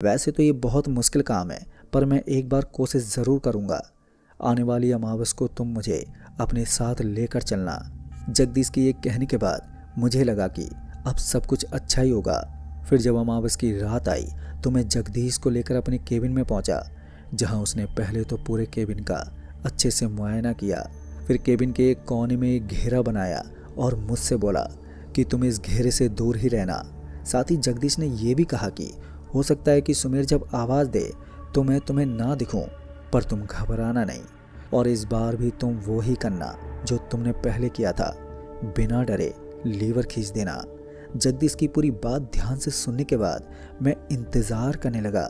वैसे तो ये बहुत मुश्किल काम है, पर मैं एक बार कोशिश ज़रूर करूँगा। आने वाली अमावस को तुम मुझे अपने साथ लेकर चलना। जगदीश के ये कहने के बाद मुझे लगा कि अब सब कुछ अच्छा ही होगा। फिर जब अमावस की रात आई तो मैं जगदीश को लेकर अपने केबिन में पहुंचा, जहां उसने पहले तो पूरे केबिन का अच्छे से मुआयना किया। फिर केबिन के एक कोने में एक घेरा बनाया और मुझसे बोला कि तुम इस घेरे से दूर ही रहना। साथ ही जगदीश ने यह भी कहा कि हो सकता है कि सुमेर जब आवाज़ दे तो मैं तुम्हें ना दिखूं, पर तुम घबराना नहीं और इस बार भी तुम वो ही करना जो तुमने पहले किया था, बिना डरे लीवर खींच देना। जगदीश की पूरी बात ध्यान से सुनने के बाद मैं इंतज़ार करने लगा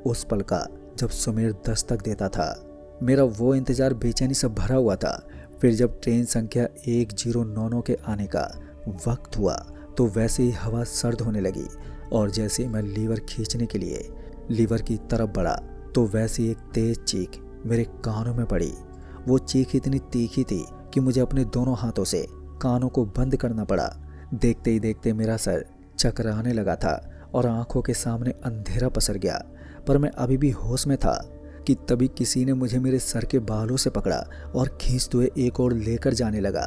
उस पल का जब सुमेर दस्तक देता था। मेरा वो इंतज़ार बेचैनी से भरा हुआ था। फिर जब ट्रेन संख्या 1099 के आने का वक्त हुआ तो वैसे ही हवा सर्द होने लगी और जैसे मैं लीवर खींचने के लिए लीवर की तरफ बढ़ा तो वैसे ही एक तेज चीख मेरे कानों में पड़ी। वो चीख इतनी तीखी थी कि मुझे अपने दोनों हाथों से कानों को बंद करना पड़ा। देखते ही देखते मेरा सर चकराने लगा था और आंखों के सामने अंधेरा पसर गया, पर मैं अभी भी होश में था कि तभी किसी ने मुझे मेरे सर के बालों से पकड़ा और खींचते हुए एक और लेकर जाने लगा।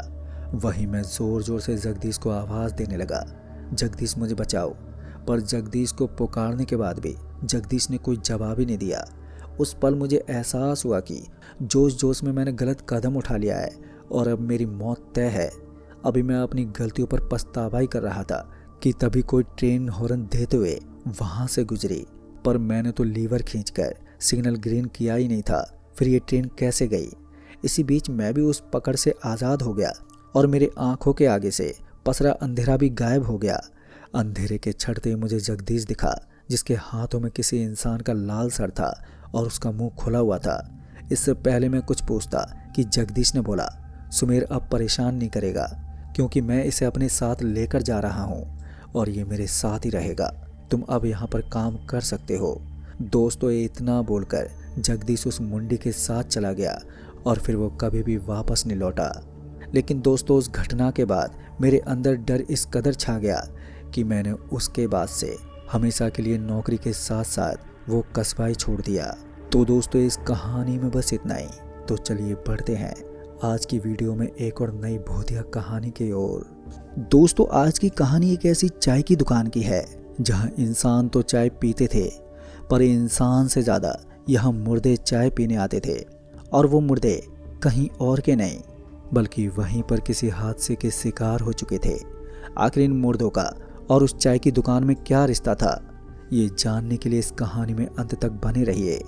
वहीं मैं जोर जोर से जगदीश को आवाज़ देने लगा, जगदीश मुझे बचाओ। पर जगदीश को पुकारने के बाद भी जगदीश ने कोई जवाब ही नहीं दिया। उस पल मुझे एहसास हुआ कि जोश जोश में मैंने गलत कदम उठा लिया है और अब मेरी मौत तय है। अभी मैं अपनी गलतियों पर पछतावा ही कर रहा था कि तभी कोई ट्रेन हॉर्न देते हुए वहां से गुजरी, पर मैंने तो लीवर खींचकर सिग्नल ग्रीन किया ही नहीं था। फिर ये ट्रेन कैसे गई? इसी बीच मैं भी उस पकड़ से आज़ाद हो गया और मेरे आंखों के आगे से पसरा अंधेरा भी गायब हो गया। अंधेरे के छड़ते ही मुझे जगदीश दिखा, जिसके हाथों में किसी इंसान का लाल सर था और उसका मुंह खुला हुआ था। इससे पहले मैं कुछ पूछता कि जगदीश ने बोला, सुमेर अब परेशान नहीं करेगा क्योंकि मैं इसे अपने साथ लेकर जा रहा हूँ और ये मेरे साथ ही रहेगा। तुम अब यहाँ पर काम कर सकते हो। दोस्तों, ये इतना बोलकर जगदीश उस मुंडी के साथ चला गया और फिर वो कभी भी वापस नहीं लौटा। लेकिन दोस्तों, उस घटना के बाद मेरे अंदर डर इस कदर छा गया कि मैंने उसके बाद से हमेशा के लिए नौकरी के साथ साथ वो कस्बा ही छोड़ दिया। तो दोस्तों, इस कहानी में बस इतना ही। तो चलिए बढ़ते हैं आज की वीडियो में एक और नई भूतिया कहानी की ओर। दोस्तों, आज की कहानी एक ऐसी चाय की दुकान की है जहां इंसान तो चाय पीते थे, पर इंसान से ज़्यादा यहाँ मुर्दे चाय पीने आते थे। और वो मुर्दे कहीं और के नहीं बल्कि वहीं पर किसी हादसे के शिकार हो चुके थे। आखिर इन मुर्दों का और उस चाय की दुकान में क्या रिश्ता था, ये जानने के लिए इस कहानी में अंत तक बने रहिए।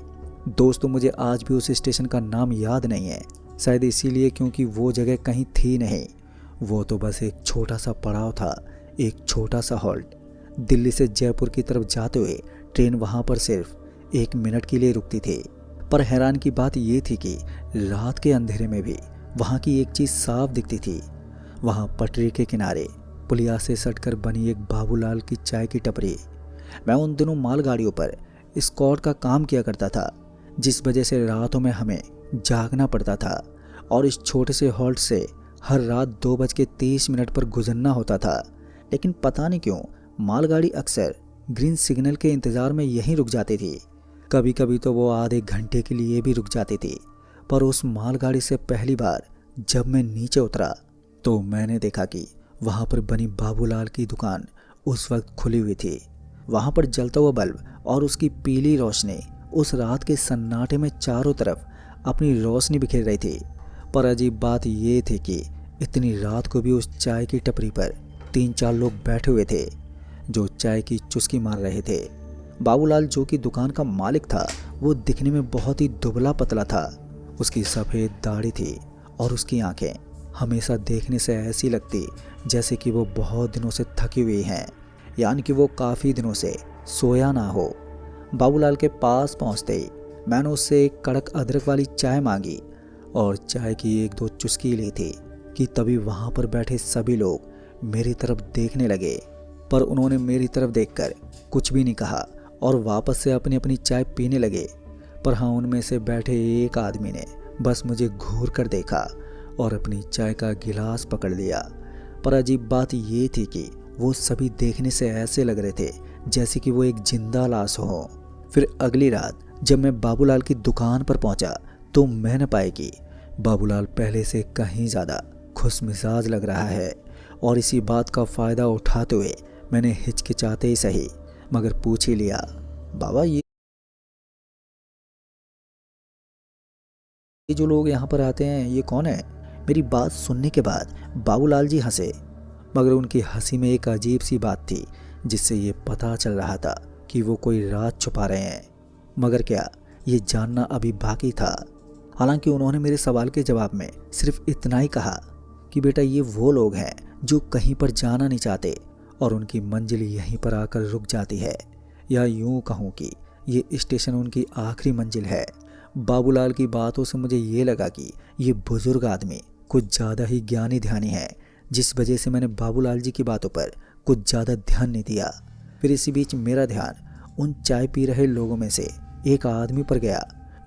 दोस्तों, मुझे आज भी उस स्टेशन का नाम याद नहीं है, शायद इसीलिए क्योंकि वो जगह कहीं थी नहीं। वो तो बस एक छोटा सा पड़ाव था, एक छोटा सा हॉल्ट। दिल्ली से जयपुर की तरफ जाते हुए ट्रेन वहाँ पर सिर्फ 1 मिनट के लिए रुकती थी। पर हैरान की बात ये थी कि रात के अंधेरे में भी वहाँ की एक चीज़ साफ दिखती थी। वहाँ पटरी के किनारे पुलिया से सटकर बनी एक बाबूलाल की चाय की टपरी। मैं उन दिनों मालगाड़ियों पर स्कॉट का काम किया करता था, जिस वजह से रातों में हमें जागना पड़ता था और इस छोटे से हॉल्ट से हर रात 2:30 पर गुजरना होता था। लेकिन पता नहीं क्यों मालगाड़ी अक्सर ग्रीन सिग्नल के इंतज़ार में यहीं रुक जाती थी। कभी कभी तो वो आधे घंटे के लिए भी रुक जाती थी। पर उस मालगाड़ी से पहली बार जब मैं नीचे उतरा तो मैंने देखा कि वहाँ पर बनी बाबूलाल की दुकान उस वक्त खुली हुई थी। वहाँ पर जलता हुआ बल्ब और उसकी पीली रोशनी उस रात के सन्नाटे में चारों तरफ अपनी रोशनी बिखेर रही थी। पर अजीब बात ये थी कि इतनी रात को भी उस चाय की टपरी पर 3-4 लोग बैठे हुए थे जो चाय की चुस्की मार रहे थे। बाबूलाल, जो कि दुकान का मालिक था, वो दिखने में बहुत ही दुबला पतला था। उसकी सफ़ेद दाढ़ी थी और उसकी आंखें हमेशा देखने से ऐसी लगती जैसे कि वो बहुत दिनों से थकी हुई हैं, यानी कि वो काफ़ी दिनों से सोया ना हो। बाबूलाल के पास पहुंचते ही मैंने उससे एक कड़क अदरक वाली चाय मांगी और चाय की 1-2 चुस्की ली थी कि तभी वहाँ पर बैठे सभी लोग मेरी तरफ देखने लगे। पर उन्होंने मेरी तरफ देखकर कुछ भी नहीं कहा और वापस से अपनी अपनी चाय पीने लगे। पर हाँ, उनमें से बैठे एक आदमी ने बस मुझे घूर कर देखा और अपनी चाय का गिलास पकड़ लिया। पर अजीब बात ये थी कि वो सभी देखने से ऐसे लग रहे थे जैसे कि वो एक जिंदा लाश हो। फिर अगली रात जब मैं बाबूलाल की दुकान पर पहुंचा तो मैं न पाया कि बाबूलाल पहले से कहीं ज़्यादा खुश मिजाज लग रहा है। और इसी बात का फ़ायदा उठाते हुए मैंने हिचकिचाते ही सही मगर पूछ ही लिया, बाबा ये जो लोग यहाँ पर आते हैं ये कौन है? मेरी बात सुनने के बाद बाबूलाल जी हंसे, मगर उनकी हंसी में एक अजीब सी बात थी जिससे ये पता चल रहा था कि वो कोई राज छुपा रहे हैं। मगर क्या ये जानना अभी बाकी था। हालांकि उन्होंने मेरे सवाल के जवाब में सिर्फ इतना ही कहा कि बेटा ये वो लोग हैं जो कहीं पर जाना नहीं चाहते और उनकी मंजिल यहीं पर आकर रुक जाती है, या यूं कहूँ कि ये स्टेशन उनकी आखिरी मंजिल है। बाबूलाल की बातों से मुझे ये लगा कि ये बुजुर्ग आदमी कुछ ज़्यादा ही ज्ञानी ध्यानी है, जिस वजह से मैंने बाबूलाल जी की बातों पर कुछ ज़्यादा ध्यान नहीं दिया। फिर इसी बीच मेरा ध्यान उन चाय पी रहे लोगों में से एक आदमी पर गया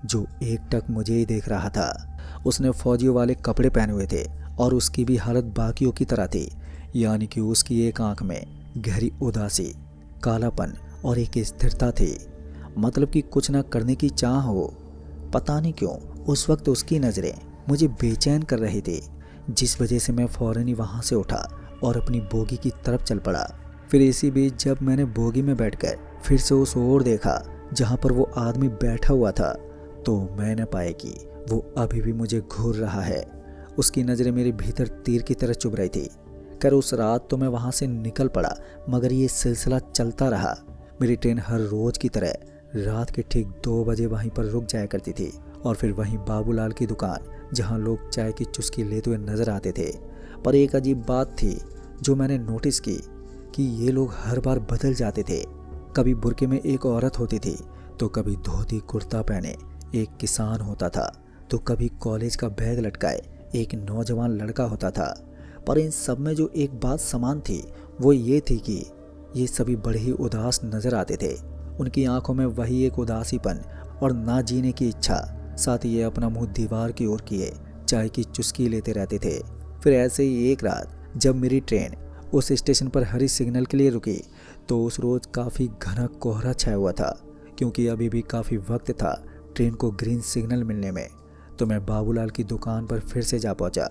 जो एकटक मुझे ही देख रहा था। उसने फौजियों वाले कपड़े पहने हुए थे और उसकी भी हालत बाकियों की तरह थी, यानी कि उसकी एक आंख में गहरी उदासी, कालापन और एक स्थिरता थी, मतलब कि कुछ न करने की चाह हो। पता नहीं क्यों उस वक्त उसकी नज़रें मुझे बेचैन कर रही थी, जिस वजह से मैं फ़ौरन ही वहाँ से उठा और अपनी बोगी की तरफ चल पड़ा। फिर इसी बीच जब मैंने बोगी में बैठकर फिर से उस ओर देखा जहाँ पर वो आदमी बैठा हुआ था, तो मैंने पाया कि वो अभी भी मुझे घूर रहा है। उसकी नज़रें मेरे भीतर तीर की तरह चुभ रही थी। खैर उस रात तो मैं वहाँ से निकल पड़ा, मगर ये सिलसिला चलता रहा। मेरी ट्रेन हर रोज़ की तरह रात के ठीक 2 बजे वहीं पर रुक जाया करती थी और फिर वहीं बाबूलाल की दुकान जहाँ लोग चाय की चुस्की लेते हुए नजर आते थे। पर एक अजीब बात थी जो मैंने नोटिस की कि ये लोग हर बार बदल जाते थे। कभी बुर्के में एक औरत होती थी, तो कभी धोती कुर्ता पहने एक किसान होता था, तो कभी कॉलेज का बैग लटकाए एक नौजवान लड़का होता था। पर इन सब में जो एक बात समान थी वो ये थी कि ये सभी बड़े ही उदास नजर आते थे। उनकी आंखों में वही एक उदासीपन और ना जीने की इच्छा, साथ ही ये अपना मुंह दीवार की ओर किए चाय की चुस्की लेते रहते थे। फिर ऐसे ही एक रात जब मेरी ट्रेन उस स्टेशन पर हरी सिग्नल के लिए रुकी, तो उस रोज़ काफ़ी घना कोहरा छाया हुआ था, क्योंकि अभी भी काफ़ी वक्त था ट्रेन को ग्रीन सिग्नल मिलने में। तो मैं बाबूलाल की दुकान पर फिर से जा पहुंचा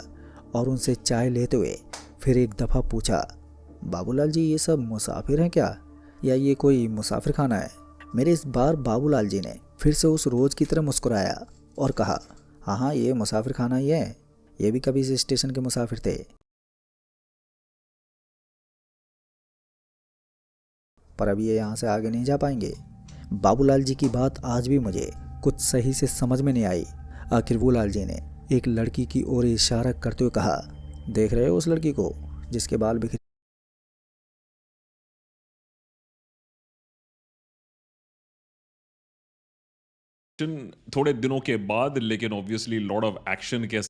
और उनसे चाय लेते हुए फिर एक दफ़ा पूछा, बाबूलाल जी ये सब मुसाफिर हैं क्या, या ये कोई मुसाफिर खाना है? मेरे इस बार बाबूलाल जी ने फिर से उस रोज़ की तरह मुस्कुराया और कहा, हाँ हाँ ये मुसाफिर खाना ही है, ये भी कभी इस स्टेशन के मुसाफिर थे, पर अब ये यहाँ से आगे नहीं जा पाएंगे। बाबूलाल जी की बात आज भी मुझे कुछ सही से समझ में नहीं आई। आखिर वो लाल जी ने एक लड़की की ओर इशारा करते हुए कहा, देख रहे हो उस लड़की को जिसके बाल बिखरे? थोड़े दिनों के बाद, लेकिन ऑब्वियसली लॉट ऑफ एक्शन के